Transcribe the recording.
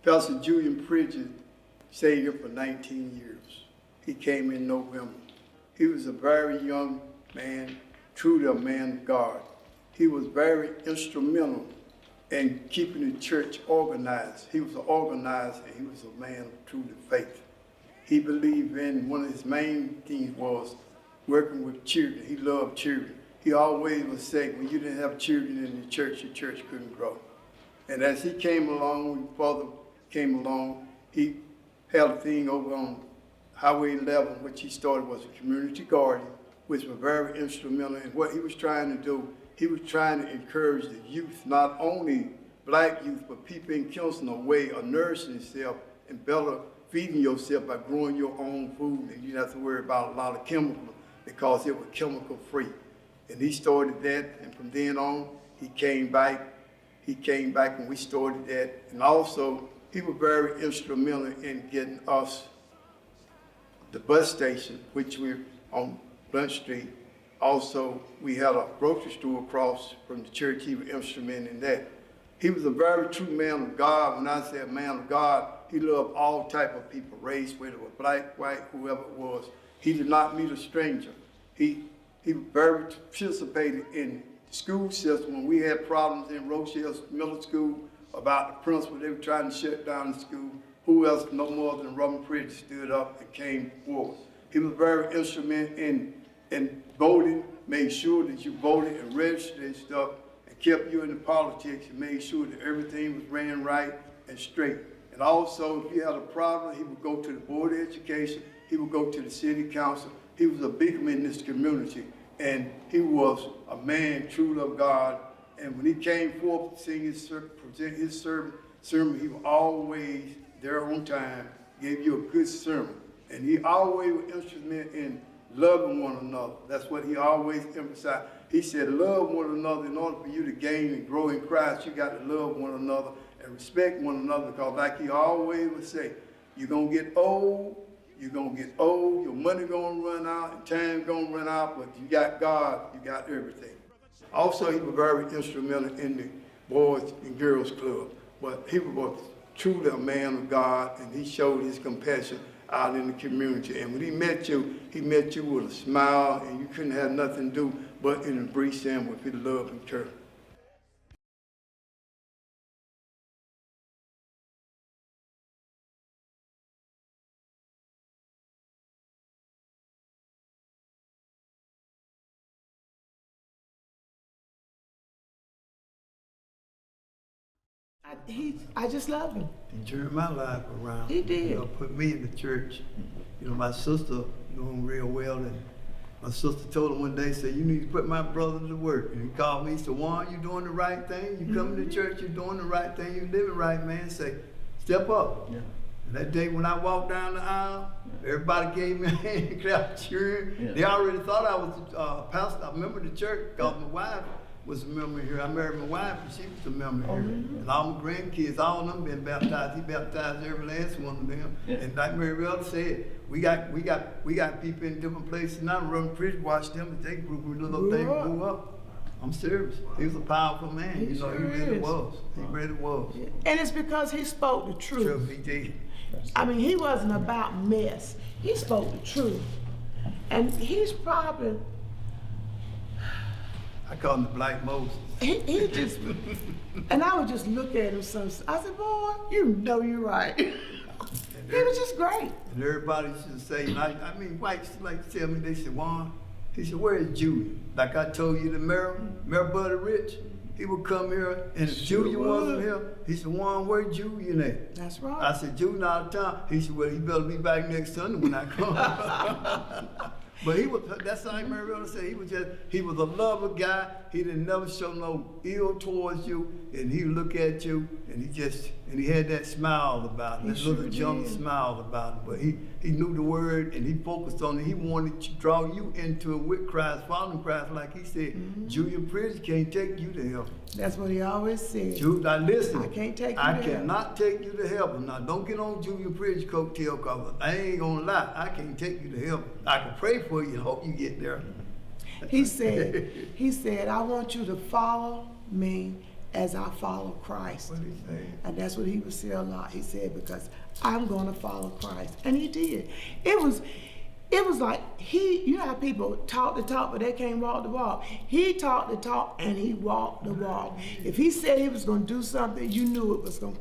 Pastor Julian Pridgen stayed here for 19 years. He came in November. He was a very young man, truly a man of God. He was very instrumental in keeping the church organized. He was an organizer, and he was a man of truly faith. He believed in, one of his main things was working with children. He loved children. He always would say, when you didn't have children in the church couldn't grow. And as he came along, when Father came along, he had a thing over on Highway 11, which he started was a community garden, which was very instrumental in what he was trying to do. He was trying to encourage the youth, not only black youth, but people in Kingston, a way of nourishing yourself and better feeding yourself by growing your own food. And you didn't have to worry about a lot of chemicals because it was chemical free. And he started that, and from then on, he came back. He came back and we started that. And also, he was very instrumental in getting us the bus station, which we're on Blunt Street. Also, we had a grocery store across from the church. He was instrumental in that. He was a very true man of God. When I say a man of God, he loved all type of people, race, whether it was black, white, whoever it was. He did not meet a stranger. He very participated in the school system. When we had problems in Rochelle Middle School about the principal, they were trying to shut down the school. Who else, no more than Robert Pridgen, stood up and came forward. He was very instrumental in voting, made sure that you voted and registered and stuff, and kept you in the politics and made sure that everything was ran right and straight. And also, if you had a problem, he would go to the Board of Education, he would go to the City Council. He was a big man in this community, and he was a man true of God. And when he came forth to sing present his sermon, he was always there on time, gave you a good sermon. And he always was instrumental in loving one another. That's what he always emphasized. He said, love one another. In order for you to gain and grow in Christ, you got to love one another and respect one another, because like he always would say, you're going to get old, your money going to run out, and time going to run out, but you got God, you got everything. Also, he was very instrumental in the Boys and Girls Club, but he was truly a man of God, and he showed his compassion out in the community. And when he met you with a smile, and you couldn't have nothing to do but embrace him with his love and care. I just love him. He turned my life around. He did. You know, put me in the church. You know, my sister knew him real well, and my sister told him one day, said, you need to put my brother to work. And he called me, he said, Juan, you doing the right thing? You coming to church, you doing the right thing, you living right, man. Say, step up. Yeah. And that day when I walked down the aisle, everybody gave me a hand and clapped cheering. Yeah. They already thought I was a pastor, a member of the church, because my wife was a member here. I married my wife, and she was a member here. And all my grandkids, all of them been baptized. He baptized every last one of them. Yeah. And like Mary Bell said, we got people in different places now. Reverend Pridgen watched them, and they grew little thing grew up. I'm serious. He was a powerful man. He really was. He really was. Yeah. And it's because he spoke the truth. True, he did. I mean, he wasn't about mess. He spoke the truth. And he's probably, I call him the Black Moses. He just, and I would just look at him sometimes. I said, boy, you know you're right. He was just great. And everybody used to say, I mean, whites like to tell me, they said, Juan, he said, where is Julian? Like I told you, the Mayor Buddy Rich, he would come here, and if Julian wasn't here, he said, Juan, where Julian at? That's right. I said, Julian out of town. He said, well, he better be back next Sunday when I come. But he was, that's how Mary Rilla said, he was a lover guy. He didn't never show no ill towards you, and he look at you, and he had that smile about him, that little gentle smile about him. But he knew the word, and he focused on it. He wanted to draw you into it with Christ, following Christ, like he said, Julian Pridgen can't take you to heaven. That's what he always said. Now listen, I can't take you to I heaven. cannot take you to heaven. Now don't get on Julian Pridgen's coattail, because I ain't gonna lie, I can't take you to heaven. I can pray for you and hope you get there. He said, I want you to follow me as I follow Christ. What he say? And that's what he would say a lot. He said, because I'm going to follow Christ. And he did. It was like you know how people talk the talk, but they can't walk the walk. He talked the talk and he walked the walk. If he said he was going to do something, you knew it was going to